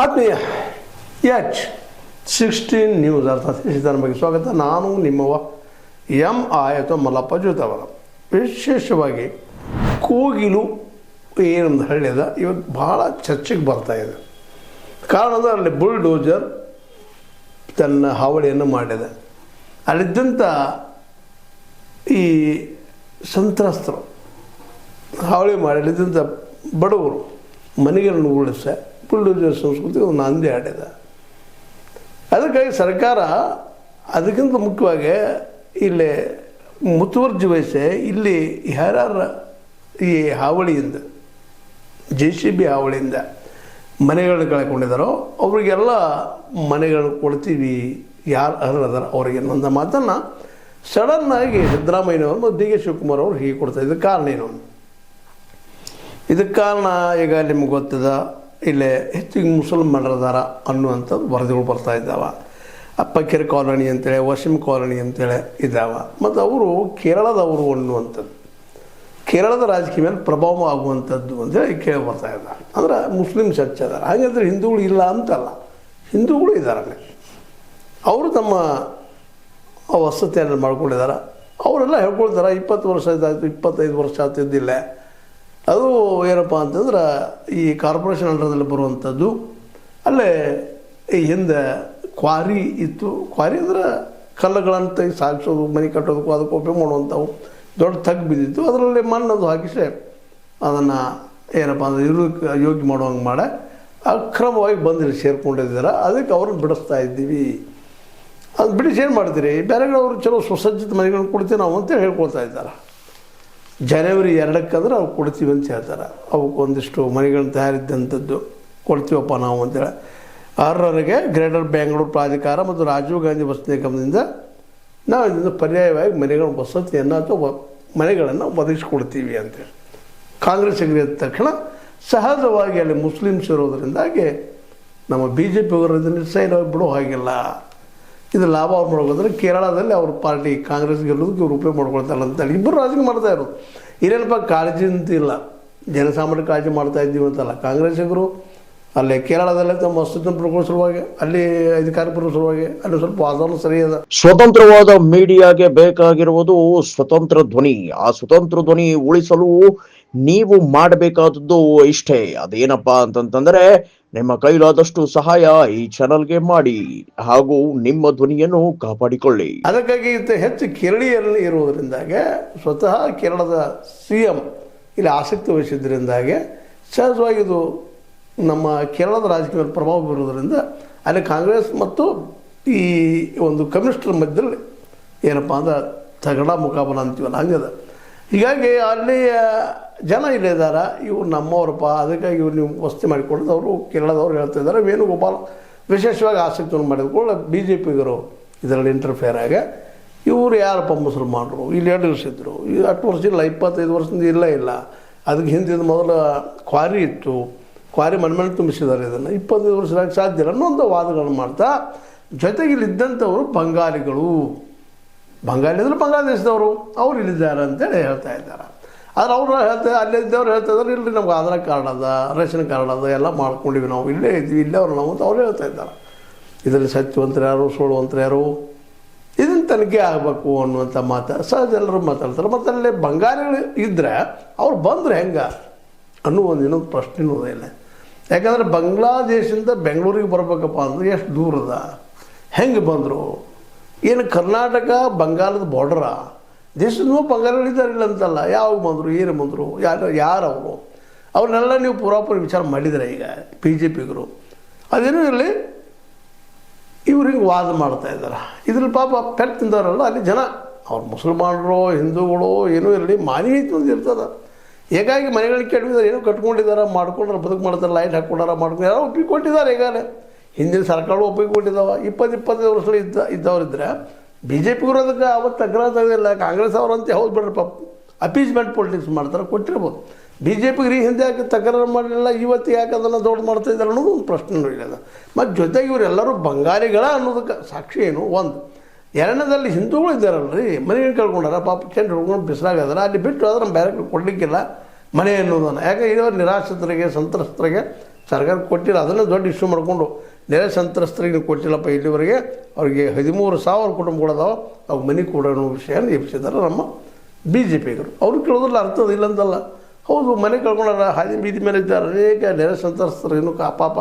ಆತ್ಮೀಯ H16 news ಅರ್ಥಾತ್ ಬಗ್ಗೆ ಸ್ವಾಗತ. ನಾನು ನಿಮ್ಮವ MI ಅಥವಾ ಮಲ್ಲಪ್ಪ ಜೋತವರ. ವಿಶೇಷವಾಗಿ ಕೋಗಿಲು ಏನೊಂದು ಹಳ್ಳಿದ ಇವತ್ತು ಭಾಳ ಚರ್ಚೆಗೆ ಬರ್ತಾ ಇದೆ. ಕಾರಣ ಅಂದರೆ ಅಲ್ಲಿ ಬುಲ್ಡೋಜರ್ ತನ್ನ ಹಾವಳಿಯನ್ನು ಮಾಡಿದೆ. ಅಲ್ಲಿದ್ದಂಥ ಈ ಸಂತ್ರಸ್ತರು ಹಾವಳಿ ಮಾಡಿ ಅಲ್ಲಿದ್ದಂಥ ಬಡವರು ಮನೆಗಳನ್ನು ಉಳಿಸ ಬುಲ್ಡೋಜರ್ ಸಂಸ್ಕೃತಿ ಒಂದು ನಾಂದಿ ಆಡಿದ. ಅದಕ್ಕಾಗಿ ಸರ್ಕಾರ ಅದಕ್ಕಿಂತ ಮುಖ್ಯವಾಗಿ ಇಲ್ಲಿ ಮುತುವರ್ಜಿ ವಹಿಸಿ ಇಲ್ಲಿ ಯಾರ್ಯಾರ ಈ ಹಾವಳಿಯಿಂದ JCB ಹಾವಳಿಯಿಂದ ಮನೆಗಳನ್ನ ಕಳ್ಕೊಂಡಿದ್ದಾರೋ ಅವರಿಗೆಲ್ಲ ಮನೆಗಳನ್ನು ಕೊಡ್ತೀವಿ, ಯಾರು ಅರ್ಹರದಾರ ಅವರಿಗೆ ಅನ್ನೋ ಮಾತನ್ನು ಸಡನ್ನಾಗಿ ಸಿದ್ದರಾಮಯ್ಯನವರು ಮತ್ತು DK ಶಿವಕುಮಾರ್ ಅವರು ಹೀಗೆ ಕೊಡ್ತಾರೆ. ಇದಕ್ಕೆ ಕಾರಣ ಏನು? ಇದಕ್ಕೆ ಕಾರಣ ಈಗ ನಿಮ್ಗೆ ಗೊತ್ತದ, ಇಲ್ಲೇ ಹೆಚ್ಚಿಗೆ ಮುಸಲ್ಮಾನರದಾರ ಅನ್ನುವಂಥದ್ದು ವರದಿಗಳು ಬರ್ತಾ ಇದ್ದಾವೆ. ಅಪ್ಪಕೆರೆ ಕಾಲೋನಿ ಅಂತೇಳಿ, ವಶಿಮ್ ಕಾಲೋನಿ ಅಂತೇಳಿ ಇದ್ದಾವೆ. ಮತ್ತು ಅವರು ಕೇರಳದವರು ಅನ್ನುವಂಥದ್ದು, ಕೇರಳದ ರಾಜಕೀಯ ಮೇಲೆ ಪ್ರಭಾವ ಆಗುವಂಥದ್ದು ಅಂತೇಳಿ ಕೇಳಿ ಬರ್ತಾ ಇದ್ದಾರೆ. ಅಂದ್ರೆ ಮುಸ್ಲಿಮ್ಸ್ ಹೆಚ್ಚದಾರೆ. ಹಾಗಂದ್ರೆ ಹಿಂದೂಗಳು ಇಲ್ಲ ಅಂತಲ್ಲ, ಹಿಂದೂಗಳು ಇದ್ದಾರೆ. ಅವರು ತಮ್ಮ ವಸತಿಯನ್ನು ಮಾಡ್ಕೊಂಡಿದ್ದಾರೆ. ಅವರೆಲ್ಲ ಹೇಳ್ಕೊಳ್ತಾರೆ 20 ವರ್ಷ ಆಯಿತು, 25 ವರ್ಷ ಆಗ್ತಿದ್ದಿಲ್ಲ. ಅದು ಏನಪ್ಪ ಅಂತಂದ್ರೆ ಈ ಕಾರ್ಪೊರೇಷನ್ ಅಂಡರ್ದಲ್ಲಿ ಬರುವಂಥದ್ದು. ಅಲ್ಲೇ ಈ ಹಿಂದೆ ಕ್ವಾರಿ ಇತ್ತು. ಕ್ವಾರಿ ಅಂದ್ರೆ ಕಲ್ಲುಗಳನ್ನು ತೆಗೆದು ಸಾಗಿಸೋದು, ಮನೆ ಕಟ್ಟೋದಕ್ಕೂ ಅದಕ್ಕೆ ಉಪಯೋಗ ಮಾಡುವಂಥವು ದೊಡ್ಡ ತಗ್ಗು ಬಿದ್ದಿತ್ತು. ಅದರಲ್ಲಿ ಮಣ್ಣದು ಹಾಕಿಸಿ ಅದನ್ನು ಏನಪ್ಪ ಅಂದರೆ ಇರೋದಕ್ಕೆ ಯೋಗ್ಯ ಮಾಡುವಂಗೆ ಮಾಡಿ ಅಕ್ರಮವಾಗಿ ಬಂದು ಸೇರ್ಕೊಂಡಿದ್ದಾರೆ. ಅದಕ್ಕೆ ಅವ್ರನ್ನ ಬಿಡಿಸ್ತಾ ಇದ್ದೀವಿ. ಅದು ಬಿಡಿಸಿ ಏನು ಮಾಡ್ತೀರಿ, ಬೇರೆಗಳವರು ಚಲೋ ಸುಸಜ್ಜಿತ ಮನೆಗಳನ್ನು ಕೊಡ್ತೀವಿ ನಾವು ಅಂತೇಳಿ ಹೇಳ್ಕೊಳ್ತಾ ಇದ್ದಾರೆ. ಜನವರಿ 2 ಅವ್ರು ಕೊಡ್ತೀವಿ ಅಂತ ಹೇಳ್ತಾರೆ. ಅವಕ್ಕೆ ಒಂದಿಷ್ಟು ಮನೆಗಳನ್ನ ತಯಾರಿದ್ದಂಥದ್ದು ಕೊಡ್ತೀವಪ್ಪ ನಾವು ಅಂತೇಳಿ. ಅರ್ಹರಿಗೆ ಗ್ರೇಟರ್ ಬೆಂಗಳೂರು ಪ್ರಾಧಿಕಾರ ಮತ್ತು ರಾಜೀವ್ ಗಾಂಧಿ ವಸತಿ ನಿಗಮದಿಂದ ನಾವು ಇದರಿಂದ ಪರ್ಯಾಯವಾಗಿ ಮನೆಗಳ ವಸತಿಯನ್ನು ಅಥವಾ ಮನೆಗಳನ್ನು ಒದಗಿಸ್ಕೊಡ್ತೀವಿ ಅಂತೇಳಿ ಕಾಂಗ್ರೆಸ್ ಎದ್ದ ತಕ್ಷಣ ಸಹಜವಾಗಿ ಅಲ್ಲಿ ಮುಸ್ಲಿಮ್ಸ್ ಇರೋದರಿಂದಾಗಿ ನಮ್ಮ BJP ಅವರು ಇದನ್ನು ಸೈಡ್ ಬಿಡೋ ಹಾಗಿಲ್ಲ, ಇದು ಲಾಭ ಅವ್ರು ಮಾಡ್ಕೋತಾರೆ. ಕೇರಳದಲ್ಲಿ ಅವ್ರ ಪಾರ್ಟಿ ಕಾಂಗ್ರೆಸ್ ಗೆಲ್ಲೋದಕ್ಕೆ ಇವ್ರು ಉಪಯೋಗ ಮಾಡ್ಕೊಳ್ತಾರೆ ಅಂತೇಳಿ ಇಬ್ಬರು ರಾಜಕೀಯ ಮಾಡ್ತಾ ಇರೋದು. ಇಲ್ಲೇನಪ್ಪ ಕಾಳಜಿ ಅಂತಿಲ್ಲ, ಜನಸಾಮಾನ್ಯ ಕಾಳಜಿ ಮಾಡ್ತಾ ಇದ್ದೀವಿ ಅಂತಲ್ಲ. ಕಾಂಗ್ರೆಸ್ಸಿಗರು ಅಲ್ಲೇ ಕೇರಳದಲ್ಲೇ ತಮ್ಮ ಅಸ್ತಿತ್ವ ಪಡ್ಕೊಳ್ಳೋ ಸಲುವಾಗಿ, ಅಲ್ಲಿ ಅಧಿಕಾರ ಬರೋ ಸಲುವಾಗಿ ಅಲ್ಲಿ ಸ್ವಲ್ಪ ವಾತಾವರಣ ಸರಿ ಅದ. ಸ್ವತಂತ್ರವಾದ ಮೀಡಿಯಾಗೆ ಬೇಕಾಗಿರುವುದು ಸ್ವತಂತ್ರ ಧ್ವನಿ. ಆ ಸ್ವತಂತ್ರ ಧ್ವನಿ ಉಳಿಸಲು ನೀವು ಮಾಡಬೇಕಾದದ್ದು ಇಷ್ಟೇ. ಅದೇನಪ್ಪಾ ಅಂತಂತಂದ್ರೆ ನಿಮ್ಮ ಕೈಲಾದಷ್ಟು ಸಹಾಯ ಈ ಚಾನಲ್ಗೆ ಮಾಡಿ ಹಾಗೂ ನಿಮ್ಮ ಧ್ವನಿಯನ್ನು ಕಾಪಾಡಿಕೊಳ್ಳಿ. ಅದಕ್ಕಾಗಿ ಹೆಚ್ಚು ಕೇರಳೀಯರಲ್ಲಿ ಇರುವುದರಿಂದಾಗೆ ಸ್ವತಃ ಕೇರಳದ CM ಇಲ್ಲಿ ಆಸಕ್ತಿ ವಹಿಸಿದ್ರಿಂದಾಗೆ ಸಹಜವಾಗಿ ಇದು ನಮ್ಮ ಕೇರಳದ ರಾಜಕೀಯ ಪ್ರಭಾವ ಬೀರೋದ್ರಿಂದ ಅಲ್ಲಿ ಕಾಂಗ್ರೆಸ್ ಮತ್ತು ಈ ಒಂದು ಕಮ್ಯುನಿಸ್ಟರ ಮಧ್ಯದಲ್ಲಿ ಏನಪ್ಪ ಅಂದ್ರೆ ತಗಡ ಮುಖಾಬಲ ಅಂತೀವಲ್ಲ ಹಂಗದ. ಹೀಗಾಗಿ ಅಲ್ಲಿ ಜನ ಇಲ್ಲಿದ್ದಾರೆ, ಇವ್ರು ನಮ್ಮವ್ರಪ್ಪ, ಅದಕ್ಕಾಗಿ ಇವ್ರು ನೀವು ವಸತಿ ಮಾಡಿಕೊಳ್ಳೋದು ಅವರು ಕೇರಳದವ್ರು ಹೇಳ್ತಾ ಇದ್ದಾರೆ. ವೇಣುಗೋಪಾಲ್ ವಿಶೇಷವಾಗಿ ಆಸಕ್ತಿಯನ್ನು ಮಾಡಿದ್ಕೊಳ್ಳ BJPಗರು ಇದರಲ್ಲಿ ಇಂಟರ್ಫಿಯರ್ ಆಗ ಇವರು ಯಾರಪ್ಪ ಮುಸಲ್ಮಾನರು, ಇಲ್ಲಿ 2 ವರ್ಷ ಇದ್ದರು, 8 ವರ್ಷ ಇಲ್ಲ, 25 ವರ್ಷದಿಂದ ಇಲ್ಲ. ಅದಕ್ಕೆ ಹಿಂದಿನ ಮೊದಲ ಕ್ವಾರಿ ಇತ್ತು, ಕ್ವಾರಿ ಮನೆ ತುಂಬಿಸಿದ್ದಾರೆ. ಇದನ್ನು 25 ವರ್ಷದಾಗ ಸಾಧ್ಯ ಇಲ್ಲ ಅನ್ನೋ ಒಂದು ವಾದಗಳನ್ನು ಮಾಡ್ತಾ, ಜೊತೆಗೆ ಇಲ್ಲಿದ್ದಂಥವರು ಬಂಗಾಳಿಗಳು, ಬಂಗಾಳಿ ಅಂದರೆ ಬಾಂಗ್ಲಾದೇಶದವರು, ಅವ್ರು ಇಲ್ಲಿದ್ದಾರೆ ಅಂತೇಳಿ ಹೇಳ್ತಾ ಇದ್ದಾರೆ. ಆದರೆ ಅವ್ರು ಹೇಳ್ತಾರೆ, ಅಲ್ಲಿದ್ದವ್ರು ಹೇಳ್ತಾ ಇದ್ದಾರೆ ಇಲ್ಲರಿ ನಮ್ಗೆ ಆಧಾರ್ ಕಾರ್ಡ್ ಅದ, ರೇಷನ್ ಕಾರ್ಡ್ ಅದ, ಎಲ್ಲ ಮಾಡ್ಕೊಂಡಿವಿ, ನಾವು ಇಲ್ಲೇ ಇದ್ವಿ, ಇಲ್ಲೇ ಅವ್ರು ನಾವು ಅಂತ ಅವ್ರು ಹೇಳ್ತಾ ಇದ್ದಾರೆ. ಇದರಲ್ಲಿ ಸತ್ಯವಂತರು ಯಾರು, ಸುಳ್ಳುವಂತರು ಯಾರು, ಇದನ್ನು ತನಿಖೆ ಆಗಬೇಕು ಅನ್ನುವಂಥ ಮಾತು ಸಹಜ ಎಲ್ಲರೂ ಮಾತಾಡ್ತಾರೆ. ಮತ್ತು ಅಲ್ಲಿ ಬಂಗಾಳಿಗಳು ಇದ್ದರೆ ಅವ್ರು ಬಂದರೆ ಹೆಂಗೆ ಅನ್ನೋ ಒಂದು ಇನ್ನೊಂದು ಪ್ರಶ್ನೆನೂ ಇಲ್ಲ. ಯಾಕಂದರೆ ಬಾಂಗ್ಲಾದೇಶದಿಂದ ಬೆಂಗಳೂರಿಗೆ ಬರಬೇಕಪ್ಪ ಅಂದ್ರೆ ಎಷ್ಟು ದೂರದ, ಹೆಂಗೆ ಬಂದರು, ಏನು ಕರ್ನಾಟಕ ಬಂಗಾಳದ ಬಾರ್ಡರ, ದೇಶದ ಬಂಗಾಳಿಗಳಿದ್ದಾರೆ ಇಲ್ಲ ಅಂತಲ್ಲ, ಯಾವಾಗ ಬಂದರು, ಏನು ಬಂದರು, ಯಾರವರು, ಅವ್ರನ್ನೆಲ್ಲ ನೀವು ಪೂರಾಪುರಿ ವಿಚಾರ ಮಾಡಿದರೆ ಈಗ BJPಗರು ಅದೇನೂ ಇರಲಿ, ಇವ್ರು ಹಿಂಗೆ ವಾದ ಮಾಡ್ತಾ ಇದ್ದಾರೆ. ಇದ್ರಲ್ಲಿ ಪಾಪ ಪೆಟ್ಟು ತಿಂದವರಲ್ಲ ಅಲ್ಲಿ ಜನ, ಅವ್ರು ಮುಸಲ್ಮಾನರು ಹಿಂದೂಗಳು ಏನೂ ಇರಲಿ, ಮಾನವೀಯತೆ ಒಂದು ಇರ್ತದೆ. ಹೇಗಾಗಿ ಮನೆಗಳಿಗೆ ಕೆಡವಿದ್ದಾರೆ, ಏನೋ ಕಟ್ಕೊಂಡಿದ್ದಾರೆ, ಮಾಡ್ಕೊಂಡ್ರೆ ಬದುಕು ಮಾಡ್ತಾರೆ, ಲೈಟ್ ಹಾಕ್ಕೊಂಡಾರ, ಮಾಡ್ಕೊಂಡು ಯಾರೋ ಒಪ್ಪಿಕೊಟ್ಟಿದ್ದಾರೆ. ಈಗಾಗಲೇ ಹಿಂದಿನ ಸರ್ಕಾರ ಒಪ್ಪಿಕೊಟ್ಟಿದ್ದಾವೆ. 20-25 ವರ್ಷ ಇದ್ದವರಿದ್ದರೆ BJPಗರು ಅದಕ್ಕೆ ಅವತ್ತು ತಕರಾರು ತೆಗೆದಿಲ್ಲ. ಕಾಂಗ್ರೆಸ್ ಅವರಂತೆ ಹೌದು ಬಿಡ್ರಿ ಪಾಪ ಅಪೀಸ್ಮೆಂಟ್ ಪೊಲಿಟಿಕ್ಸ್ ಮಾಡ್ತಾರೆ, ಕೊಟ್ಟಿರ್ಬೋದು. BJPಗೆ ಹಿಂದೆ ಯಾಕೆ ತಕರಾರು ಮಾಡಲಿಲ್ಲ, ಇವತ್ತು ಯಾಕೆ ಅದನ್ನು ದೊಡ್ಡ ಮಾಡ್ತಾ ಇದ್ದಾರೆ ಅನ್ನೋದು ಒಂದು ಪ್ರಶ್ನೆನೂ ಇಲ್ಲ. ಮತ್ತು ಜೊತೆಗೆ ಇವರೆಲ್ಲರೂ ಬಂಗಾಳಿಗಳ ಅನ್ನೋದಕ್ಕೆ ಸಾಕ್ಷಿ ಏನು ಒಂದು. ಎರಡನೇದಲ್ಲಿ ಹಿಂದೂಗಳು ಇದ್ದಾರಲ್ರಿ, ಮನೆಯನ್ನು ಕಳ್ಕೊಂಡಾರ, ಪಾಪ ಚೆಂಡು ಹಿಡ್ಕೊಂಡು ಬಿಸಿಲಾಗದಾರ, ಅಲ್ಲಿ ಬಿಟ್ಟು ಆದರೆ ಬೇರೆ ಕೊಡಲಿಕ್ಕಿಲ್ಲ ಮನೆ ಅನ್ನೋದನ್ನು. ಯಾಕೆ ಇರೋ ನಿರಾಶ್ರಿತರಿಗೆ, ಸಂತ್ರಸ್ತರಿಗೆ ಸರ್ಕಾರ ಕೊಟ್ಟಿಲ್ಲ, ಅದನ್ನು ದೊಡ್ಡ ಇಶ್ಯೂ ಮಾಡಿಕೊಂಡು ನೆರೆ ಸಂತ್ರಸ್ತರಿಗೆ ಕೊಟ್ಟಿಲ್ಲಪ್ಪ ಇಲ್ಲಿವರೆಗೆ, ಅವರಿಗೆ 13,000 ಕುಟುಂಬಗಳದಾವ, ಅವ್ರು ಮನೆ ಕೊಡೋ ಅನ್ನೋ ವಿಷಯನ ಎಬ್ಸಿದ್ದಾರೆ ನಮ್ಮ ಬಿ ಜೆ ಪಿಗರು. ಅವ್ರು ಕೇಳೋದ್ರಲ್ಲಿ ಅರ್ಥದ ಇಲ್ಲ ಅಂತಲ್ಲ, ಹೌದು ಮನೆ ಕಳ್ಕೊಂಡಾರ, ಹಾದಿ ಬೀದಿ ಮೇಲೆ ಇದ್ದಾರೆ, ಅನೇಕ ನೆರೆ ಸಂತ್ರಸ್ತರು ಏನೋ ಪಾಪ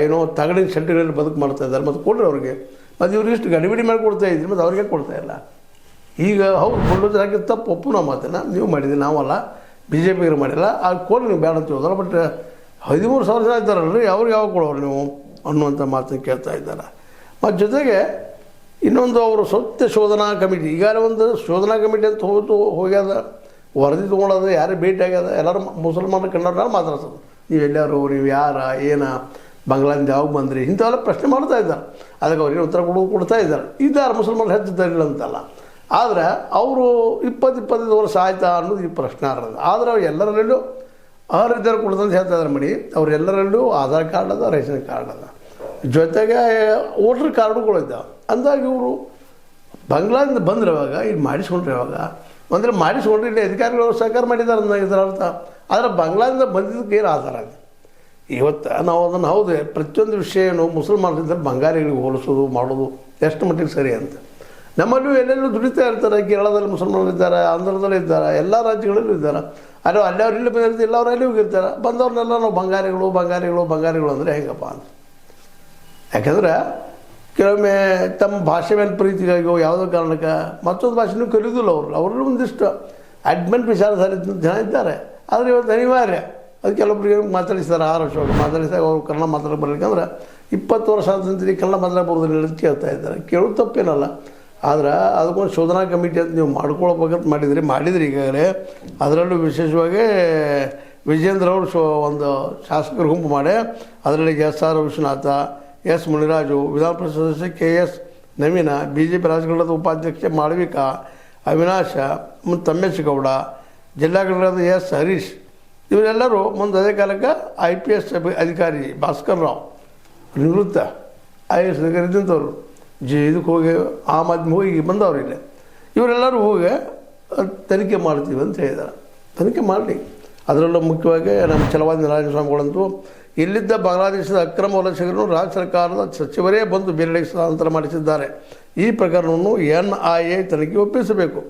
ಏನೋ ತಗಡಿನ ಶೆಡ್ಗಳಲ್ಲಿ ಬದುಕು ಮಾಡ್ತಾ ಇದ್ದಾರೆ, ಮತ್ತು ಕೊಡ್ರಿ ಅವ್ರಿಗೆ. ಮತ್ತು ಇವ್ರು ಇಷ್ಟು ಗಡಿಬಿಡಿ ಮಾಡಿ ಕೊಡ್ತಾ ಇದ್ರಿ, ಮತ್ತು ಅವ್ರಿಗೆ ಕೊಡ್ತಾ ಇಲ್ಲ. ಈಗ ಹೌದು ಬುಲ್ಡೋಜರ್ ಹಾಕಿದ ತಪ್ಪು ಒಪ್ಪು ನಮ್ಮ ಮಾತನ್ನ, ನೀವು ಮಾಡಿದ್ರಿ, ನಾವಲ್ಲ, ಬಿ ಜೆ ಪಿಗರು ಮಾಡಿಲ್ಲ, ಅದು ಕೊಡಿ ನೀವು ಬೇಡ ಅಂತ ಹೋದಲ್ಲ. ಬಟ್ 13,000 ಜನ ಇದ್ದಾರಲ್ರಿ, ಅವ್ರಿಗೆ ಯಾವಾಗ ಕೊಡೋರು ನೀವು ಅನ್ನುವಂಥ ಮಾತನ್ನು ಕೇಳ್ತಾ ಇದ್ದಾರೆ. ಮತ್ತು ಜೊತೆಗೆ ಇನ್ನೊಂದು ಅವರು ಸತ್ಯ ಶೋಧನಾ ಕಮಿಟಿ, ಈಗಾಗಲೇ ಒಂದು ಶೋಧನಾ ಕಮಿಟಿ ಅಂತ ಹೋಗ್ಯದ, ವರದಿ ತೊಗೊಳೋದು, ಯಾರೇ ಭೇಟಿ ಆಗ್ಯದ, ಎಲ್ಲರೂ ಮುಸಲ್ಮಾನರು ಕನ್ನಡ ಮಾತಾಡ್ಸೋದು, ನೀವು ಎಲ್ಲರೂ, ನೀವು ಯಾರ ಏನ, ಬಂಗ್ಲಾದಿಂದ ಯಾವಾಗ ಬಂದ್ರಿ, ಇಂಥವೆಲ್ಲ ಪ್ರಶ್ನೆ ಮಾಡ್ತಾ ಇದ್ದಾರೆ. ಅದಕ್ಕೆ ಅವ್ರಿಗೆ ಉತ್ತರ ಕೊಡ್ತಾ ಇದ್ದಾರೆ ಮುಸಲ್ಮಾನರು ಹೆಚ್ಚಿದ್ದಾರಿಲ್ಲ ಅಂತಲ್ಲ. ಆದರೆ ಅವರು 20-25 ವರ್ಷ ಆಯ್ತಾ ಅನ್ನೋದು ಈ ಪ್ರಶ್ನೆ ಆರೋದು. ಆದರೆ ಅವ್ರು ಎಲ್ಲರಲ್ಲೂ ಅರ್ಹರಿದ್ದಾರೆ ಕೊಡ್ತಂತ ಹೇಳ್ತಾ ಇದ್ದಾರೆ ಮಡಿ. ಅವರೆಲ್ಲರಲ್ಲೂ ಆಧಾರ್ ಕಾರ್ಡ್ ಅದ, ರೇಷನ್ ಕಾರ್ಡ್ ಅದ, ಜೊತೆಗೆ ವೋಟ್ರ್ ಕಾರ್ಡುಗಳು ಇದ್ದಾವೆ. ಅಂದಾಗ ಇವರು ಬಂಗ್ಲಾದಿಂದ ಬಂದ್ರೆ ಇವಾಗ ಇಲ್ಲಿ ಮಾಡಿಸ್ಕೊಂಡ್ರೆ, ಇವಾಗ ಅಂದರೆ ಮಾಡಿಸ್ಕೊಂಡ್ರೆ ಇಲ್ಲಿ ಅಧಿಕಾರಿಗಳು ಸಹಕಾರ ಮಾಡಿದ್ದಾರೆ ಅಂದಾಗ ಇದರ ಅರ್ಥ. ಆದರೆ ಬಂಗ್ಲಾದಿಂದ ಬಂದಿದ್ದಕ್ಕೆ ಏನು ಆಧಾರ ಇದೆ ಇವತ್ತು ನಾವು ಅದನ್ನು? ಹೌದು, ಪ್ರತಿಯೊಂದು ವಿಷಯನೂ ಮುಸಲ್ಮಾನರಿದ್ದರೆ ಬಂಗಾಳಿಗಳಿಗೆ ಹೋಲಿಸೋದು ಮಾಡೋದು ಎಷ್ಟು ಮಟ್ಟಿಗೆ ಸರಿ ಅಂತ. ನಮ್ಮಲ್ಲೂ ಎಲ್ಲೆಲ್ಲೂ ದುಡಿತಾ ಇರ್ತಾರೆ, ಕೇರಳದಲ್ಲಿ ಮುಸಲ್ಮಾನರಿದ್ದಾರೆ, ಆಂಧ್ರದಲ್ಲೂ ಇದ್ದಾರೆ, ಎಲ್ಲ ರಾಜ್ಯಗಳಲ್ಲೂ ಇದ್ದಾರೆ. ಅಲ್ಲೂ ಅಲ್ಲಿ ಅವ್ರು ಇಲ್ಲಿ ಬಂದಿರ್ತಾರೆ, ಇಲ್ಲ ಅವ್ರು ಅಲ್ಲಿ ಹೋಗಿರ್ತಾರೆ. ಬಂದವ್ರನ್ನೆಲ್ಲ ನಾವು ಬಂಗಾರಿಗಳು ಅಂದರೆ ಹೆಂಗಪ್ಪ ಅಂತ. ಯಾಕಂದ್ರೆ ಕೆಲವೊಮ್ಮೆ ತಮ್ಮ ಭಾಷೆ ಮೇಲೆ ಪ್ರೀತಿಗಾಗಿಯೋ ಯಾವುದೋ ಕಾರಣಕ್ಕೆ ಮತ್ತೊಂದು ಭಾಷೆನೂ ಕಲಿಯೋದಿಲ್ಲ ಅವ್ರಲ್ಲೂ ಒಂದಿಷ್ಟು ಅಡ್ಮೆಂಟ್ ವಿಚಾರಧಾರೆ ಜನ ಇದ್ದಾರೆ. ಆದರೆ ಇವತ್ತು ಅನಿವಾರ್ಯ, ಅದು ಕೆಲವೊಬ್ಬರಿಗೆ ಮಾತಾಡಿಸ್ತಾರೆ, 6 ವರ್ಷ ಮಾತಾಡಿಸಿದಾಗ ಅವರು ಕನ್ನಡ ಮಾತಾಡೋಕೆ ಬರಲಿಕ್ಕಂದ್ರೆ 20 ವರ್ಷ ಆದಂತೀನಿ ಕನ್ನಡ ಮಾತಾಡೋಕೆ ಬರೋದಿಲ್ಲ ಅಂತ ಕೇಳ್ತಾ ಇದ್ದಾರೆ. ಕೇಳೋದು ತಪ್ಪೇನಲ್ಲ, ಆದ್ರೆ ಅದಕ್ಕೊಂದು ಶೋಧನಾ ಕಮಿಟಿ ಅಂತ ನೀವು ಮಾಡ್ಕೊಳ್ಬೇಕಂತ ಮಾಡಿದ್ರಿ ಈಗಾಗಲೇ. ಅದರಲ್ಲೂ ವಿಶೇಷವಾಗಿ ವಿಜೇಂದ್ರ ಅವರು ಒಂದು ಶಾಸಕರ ಗುಂಪು ಮಾಡಿ ಅದರಲ್ಲಿ SR ವಿಶ್ವನಾಥ, S ಮುನಿರಾಜು, ವಿಧಾನ ಪರಿಷತ್ ಸದಸ್ಯ KS ನವೀನ, BJP ರಾಜ್ಯಘಟಕದ ಉಪಾಧ್ಯಕ್ಷ ಮಾಳವಿಕಾ, ಅವಿನಾಶ ಮತ್ತು ತಮ್ಮೇಶಗೌಡ, ಜಿಲ್ಲಾ ಘಟಕದ S ಹರೀಶ್, ಇವರೆಲ್ಲರೂ ಮುಂದೆ ಅದೇ ಕಾಲಕ್ಕೆ IPS ಅಧಿಕಾರಿ ಭಾಸ್ಕರ್ ರಾವ್, ನಿವೃತ್ತ IAS ಅಧಿಕಾರಿ ಇದ್ದಂಥವ್ರು, ಇದಕ್ಕೆ ಹೋಗಿ ಆಮ್ ಆದ್ಮಿ ಹೋಗಿ ಬಂದವ್ರು ಇಲ್ಲಿ. ಇವರೆಲ್ಲರೂ ಹೋಗಿ ತನಿಖೆ ಮಾಡ್ತೀವಿ ಅಂತ ಹೇಳಿದ್ದಾರೆ. ತನಿಖೆ ಮಾಡಲಿ. ಅದರಲ್ಲೂ ಮುಖ್ಯವಾಗಿ ನಮ್ಮ ಛಲವಾದಿ ನಾರಾಯಣ ಸ್ವಾಮಿಗಳಂತೂ ಇಲ್ಲಿದ್ದ ಬಾಂಗ್ಲಾದೇಶದ ಅಕ್ರಮ ವಲಸಿಗರನ್ನು ರಾಜ್ಯ ಸರ್ಕಾರದ ಸಚಿವರೇ ಬಂದು ಬೇರೆಡೆಗೆ ಸ್ಥಳಾಂತರ ಮಾಡಿಸಿದ್ದಾರೆ. ಈ ಪ್ರಕರಣವನ್ನು NIA ತನಿಖೆ ಒಪ್ಪಿಸಬೇಕು.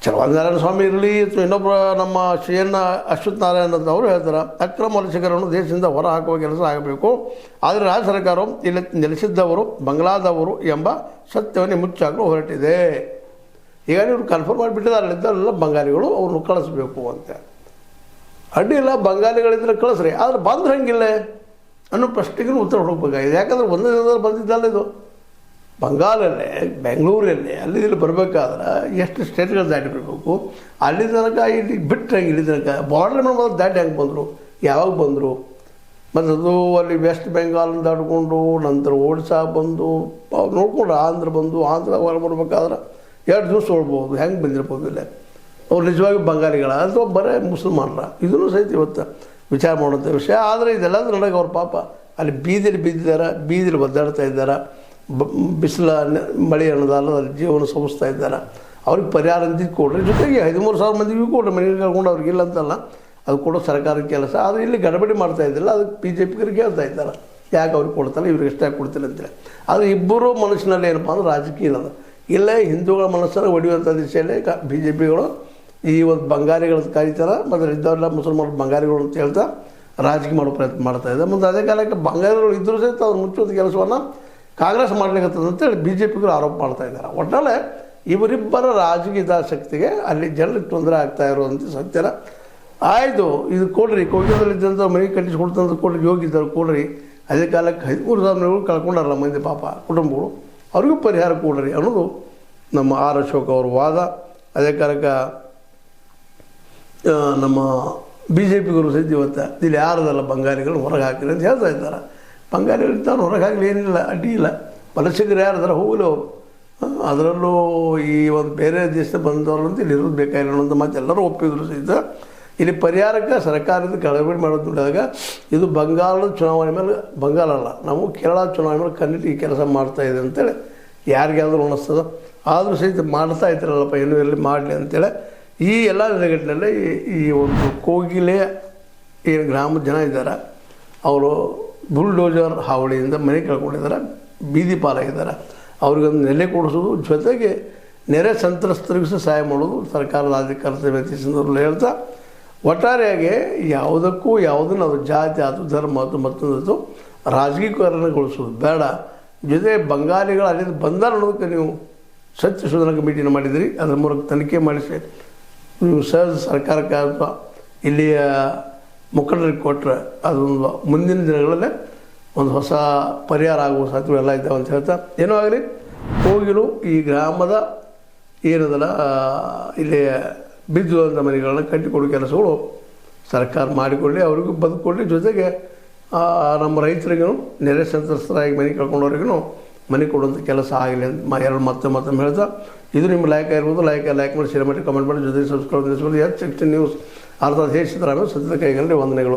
ಛಲವಾದಿ ನಾರಾಯಣ ಸ್ವಾಮಿ ಇರಲಿ ಅಥವಾ ಇನ್ನೊಬ್ಬ ನಮ್ಮ CN ಅಶ್ವಥ್ ನಾರಾಯಣ ಅಂತ ಅವರು ಹೇಳ್ತಾರೆ, ಅಕ್ರಮ ವಲಸಿಗರನ್ನು ದೇಶದಿಂದ ಹೊರ ಹಾಕುವ ಕೆಲಸ ಆಗಬೇಕು. ಆದರೆ ರಾಜ್ಯ ಸರ್ಕಾರವು ಇಲ್ಲಿ ನೆಲೆಸಿದ್ದವರು ಬಂಗ್ಲಾದವರು ಎಂಬ ಸತ್ಯವನ್ನು ಮುಚ್ಚಾಕಲು ಹೊರಟಿದೆ. ಈಗ ಇವರು ಕನ್ಫರ್ಮ್ ಮಾಡಿಬಿಟ್ಟಿದ್ದಾರೆ, ಅಲ್ಲಿದ್ದಲ್ಲ ಬಂಗಾಳಿಗಳು, ಅವ್ರನ್ನು ಕಳಿಸ್ಬೇಕು ಅಂತ. ಅಡ್ಡಿಲ್ಲ, ಬಂಗಾಳಿಗಳಿದ್ರೆ ಕಳಿಸ್ರಿ, ಆದರೆ ಬಂದ್ರೆ ಹಂಗಿಲ್ಲ ಅನ್ನೋ ಪ್ರಶ್ನೆಗೂ ಉತ್ತರ ಹುಡುಕಬೇಕಾಗಿದೆ. ಯಾಕಂದ್ರೆ ಒಂದೇ ದಿನದಲ್ಲಿ ಬಂದಿದ್ದಲ್ಲ ಇದು. ಬಂಗಾಲಲ್ಲೇ, ಬೆಂಗಳೂರಲ್ಲೇ ಅಲ್ಲಿ ಇಲ್ಲಿ ಬರಬೇಕಾದ್ರೆ ಎಷ್ಟು ಸ್ಟೇಟ್ಗಳು ದಾಟಿ ಬರಬೇಕು. ಅಲ್ಲಿ ತನಕ ಇಲ್ಲಿ ಬಿಟ್ಟರೆ ಇಲ್ಲಿ ತನಕ ಬಾರ್ಡರ್ ಮೇಲೆ ದಾಟಿ ಹೆಂಗೆ ಬಂದರು, ಯಾವಾಗ ಬಂದರು? ಮತ್ತು ಅದು ಅಲ್ಲಿ ವೆಸ್ಟ್ ಬೆಂಗಾಲನ್ನು ದಾಟ್ಕೊಂಡು ನಂತರ ಒಡಿಶಾ ಬಂದು ಅವ್ರು ನೋಡ್ಕೊಂಡು ಆಂಧ್ರ ಬಂದು ಆಂಧ್ರ ಹೊರ ಬರಬೇಕಾದ್ರೆ 2 ದಿವಸ ಹೋಗ್ಬೋದು. ಹೆಂಗೆ ಬಂದಿರ್ಬೋದು ಇಲ್ಲ ಅವ್ರು ನಿಜವಾಗಿ ಬಂಗಾಳಿಗಳ ಅಥವಾ ಬರೀ ಮುಸಲ್ಮಾನರ? ಇದನ್ನು ಸಹಿತ ಇವತ್ತು ವಿಚಾರ ಮಾಡುವಂಥ ವಿಷಯ. ಆದರೆ ಇದೆಲ್ಲ ನಡೆಗೆ ಅವ್ರ ಪಾಪ ಅಲ್ಲಿ ಬೀದಿಲಿ ಬಿದ್ದಿದ್ದಾರೆ, ಬೀದಿಲಿ ಒದ್ದಾಡ್ತಾ ಇದ್ದಾರೆ, ಬಿಸಿಲ ಮಳೆ ಅನ್ನೋದಲ್ಲ, ಅಲ್ಲಿ ಜೀವನ ಸವಿಸ್ತಾ ಇದ್ದಾರೆ. ಅವ್ರಿಗೆ ಪರಿಹಾರ ಅಂತ ಕೊಡ್ರಿ. ಜೊತೆಗೆ 13,000 ಮಂದಿಗೂ ಕೊಡ್ರಿ, ಮನೆಗೆ ಕರ್ಕೊಂಡು ಅವ್ರಿಗಿಲ್ಲ ಅಂತಲ್ಲ, ಅದು ಕೊಡೋ ಸರ್ಕಾರದ ಕೆಲಸ. ಆದರೆ ಇಲ್ಲಿ ಗಡಬಡಿ ಮಾಡ್ತಾ ಇದ್ದಿಲ್ಲ, ಅದಕ್ಕೆ BJPಗರಿಗೆ ಕೇಳ್ತಾ ಇದ್ದಾರೆ, ಯಾಕೆ ಅವ್ರಿಗೆ ಕೊಡ್ತಾರೆ, ಇವ್ರಿಗೆ ಎಷ್ಟಾಗಿ ಕೊಡ್ತಿಲ್ಲ ಅಂತೇಳಿ. ಆದರೆ ಇಬ್ಬರು ಮನಸ್ಸಿನಲ್ಲಿ ಏನಪ್ಪ ಅಂದ್ರೆ ರಾಜಕೀಯ ಇಲ್ಲದ, ಇಲ್ಲೇ ಹಿಂದೂಗಳ ಮನಸ್ಸನ್ನು ಹೊಡೆಯುವಂಥ ದಿಶೆಯಲ್ಲೇ BJPಗಳು ಈ ಒಂದು ಬಂಗಾಳಿಗಳ ಕಾಯ್ತಾರೆ. ಮತ್ತು ಇದ್ದವರೆಲ್ಲ ಮುಸಲ್ಮಾನರು ಬಂಗಾಳಿಗಳು ಅಂತ ಹೇಳ್ತಾ ರಾಜಕೀಯ ಮಾಡೋ ಪ್ರಯತ್ನ ಮಾಡ್ತಾ ಇದೆ. ಮುಂದೆ ಅದೇ ಕಾಲಕ್ಕೆ ಬಂಗಾಳಿಗಳು ಇದ್ದರೂ ಸಹಿತ ಅವ್ರು ಮುಚ್ಚುವಂಥ ಕೆಲಸವನ್ನು ಕಾಂಗ್ರೆಸ್ ಮಾಡಲಿಕ್ಕತ್ತದ ಅಂತೇಳಿ BJPಗರು ಆರೋಪ ಮಾಡ್ತಾ ಇದ್ದಾರೆ. ಒಟ್ಟಾರೆ ಇವರಿಬ್ಬರ ರಾಜಕೀಯ ಹಿತಾಸಕ್ತಿಗೆ ಅಲ್ಲಿ ಜನರಿಗೆ ತೊಂದರೆ ಆಗ್ತಾ ಇರುವಂಥ ಸತ್ಯನ ಆಯಿತು. ಇದು ಕೊಡ್ರಿ, ಕೋಗಿದಲ್ಲಿದ್ದಂಥ ಮನೆ ಕಟ್ಟಿಸ್ಕೊಡ್ತಂತ ಕೊಡ್ರಿ, ಯೋಗಿದ್ದರು ಕೊಡ್ರಿ. ಅದೇ ಕಾಲಕ್ಕೆ 13,000 ಕಳ್ಕೊಂಡಾರಲ್ಲ ಮಂದಿ ಪಾಪ ಕುಟುಂಬಗಳು, ಅವ್ರಿಗೂ ಪರಿಹಾರ ಕೊಡ್ರಿ ಅನ್ನೋದು ನಮ್ಮ R ಅಶೋಕ್ ಅವ್ರ ವಾದ. ಅದೇ ಕಾಲಕ್ಕೆ ನಮ್ಮ BJPಗರು ಸಹಿತ ಇವತ್ತು ಇಲ್ಲಿ ಯಾರದಲ್ಲ ಬಂಗಾಳಿಗಳು ಹೊರಗೆ ಹಾಕಿರಿ ಅಂತ ಹೇಳ್ತಾ ಇದ್ದಾರೆ. ಬಂಗಾಳಿಗಳು ತಾನು ಹೊರಗೆ ಹಾಕಲಿ, ಏನಿಲ್ಲ, ಅಡ್ಡಿ ಇಲ್ಲ. ವಲಸಿಗರು ಯಾರದಾರ ಹೋಗಲಿ ಅವರು. ಅದರಲ್ಲೂ ಈ ಒಂದು ಬೇರೆ ದೇಶದ ಬಂದವರು ಅಂತ ಇಲ್ಲಿ ಇರೋದು ಬೇಕಾಗಿಲ್ಲ ಅನ್ನೋಂಥ ಮಾತು ಎಲ್ಲರೂ ಒಪ್ಪಿದ್ರು ಸಹಿತ ಇಲ್ಲಿ ಪರಿಹಾರಕ್ಕೆ ಸರ್ಕಾರದ ಗಡಬಡಿ ಮಾಡೋದು ನೋಡಿದಾಗ ಇದು ಬಂಗಾಳದ ಚುನಾವಣೆ ಮೇಲೆ, ಬಂಗಾಳ ಅಲ್ಲ, ನಾವು ಕೇರಳ ಚುನಾವಣೆ ಮೇಲೆ ಕಣ್ಣಿಟ್ಟು ಈ ಕೆಲಸ ಮಾಡ್ತಾಯಿದೆ ಅಂತೇಳಿ ಯಾರಿಗಾದ್ರೂ ಅನ್ನಿಸ್ತದೆ. ಆದರೂ ಸಹಿತ ಮಾಡ್ತಾ ಇದ್ದಾರಲ್ಲಪ್ಪ, ಏನೂ ಎಲ್ಲಿ ಮಾಡಲಿ ಅಂತೇಳಿ ಈ ಎಲ್ಲ ನೆಲೆಗಟ್ಟಿನಲ್ಲಿ ಈ ಒಂದು ಕೋಗಿಲೆ ಏನು ಗ್ರಾಮದ ಜನ ಇದ್ದಾರೆ ಅವರು ಬುಲ್ಡೋಜರ್ ಹಾವಳಿಯಿಂದ ಮನೆ ಕಳ್ಕೊಂಡಿದ್ದಾರೆ, ಬೀದಿ ಪಾಲಾಗಿದ್ದಾರೆ. ಅವ್ರಿಗೊಂದು ನೆಲೆ ಕೊಡಿಸೋದು ಜೊತೆಗೆ ನೆರೆ ಸಂತ್ರಸ್ತರಿಗೂ ಸಹ ಸಹಾಯ ಮಾಡೋದು ಸರ್ಕಾರದ ಆದ್ಯ ಕರ್ತವ್ಯ ಅಂತ ಈ ಸಂದರ್ಭದಲ್ಲಿ ಹೇಳ್ತಾ, ಒಟ್ಟಾರೆಯಾಗಿ ಯಾವುದಕ್ಕೂ ಯಾವುದನ್ನು ಅದು ಜಾತಿ ಆಯ್ತು, ಧರ್ಮ ಆಯ್ತು, ಮತ್ತೊಂದು ರಾಜಕೀಯಕರಣಗೊಳಿಸೋದು ಬೇಡ. ಜೊತೆ ಬಂಗಾಳಿಗಳು ಅಲ್ಲಿಂದ ಬಂದಾರ ಅನ್ನೋದಕ್ಕೆ ನೀವು ಸತ್ಯ ಶೋಧನಾ ಕಮಿಟಿನ ಮಾಡಿದಿರಿ, ಅದರ ಮೂಲಕ ತನಿಖೆ ಮಾಡಿಸಿ ನೀವು ಸಹಜ ಸರ್ಕಾರಕ್ಕೆ ಅಥವಾ ಇಲ್ಲಿಯ ಮುಖಂಡರಿಗೆ ಕೊಟ್ಟರೆ ಅದೊಂದು ಮುಂದಿನ ದಿನಗಳಲ್ಲೇ ಒಂದು ಹೊಸ ಪರಿಹಾರ ಆಗುವ ಸಾಧ್ಯತೆಗಳೆಲ್ಲ ಇದ್ದಾವೆ ಅಂತ ಹೇಳ್ತಾ, ಏನೋ ಆಗಲಿ ಹೋಗಿಲು ಈ ಗ್ರಾಮದ ಏನದಲ್ಲ ಇಲ್ಲಿ ಬಿದ್ದುವಂಥ ಮನೆಗಳನ್ನ ಕಟ್ಟಿಕೊಡೋ ಕೆಲಸಗಳು ಸರ್ಕಾರ ಮಾಡಿಕೊಳ್ಳಿ, ಅವರಿಗೂ ಬದುಕೊಳ್ಳಿ. ಜೊತೆಗೆ ನಮ್ಮ ರೈತರಿಗೂ ನೆರೆ ಸಂತ್ರಸ್ತರಾಗಿ ಮನೆ ಕಳ್ಕೊಂಡವ್ರಿಗೂ ಮನೆ ಕೊಡುವಂಥ ಕೆಲಸ ಆಗಲಿ ಅಂತ ಮತ್ತೊಮ್ಮೆ ಹೇಳ್ತಾ, ಇದು ನಿಮ್ಮ ಲೈಕ್ ಇರ್ಬೋದು. ಲೈಕ್ ಮಾಡಿ, ಶೇರ್ ಮಾಡಿ, ಕಮೆಂಟ್ ಮಾಡಿ, ಜೊತೆಗೆ ಸಬ್ಸ್ಕ್ರೈಬ್ ಮಾಡಿ. H16 ನ್ಯೂಸ್ ಅರ್ಥಾತ್ ಸಿದ್ದರಾಮಯ್ಯ ಸತ್ಯದ ಕೈಗಳಲ್ಲಿ ವಂದನೆಗಳು.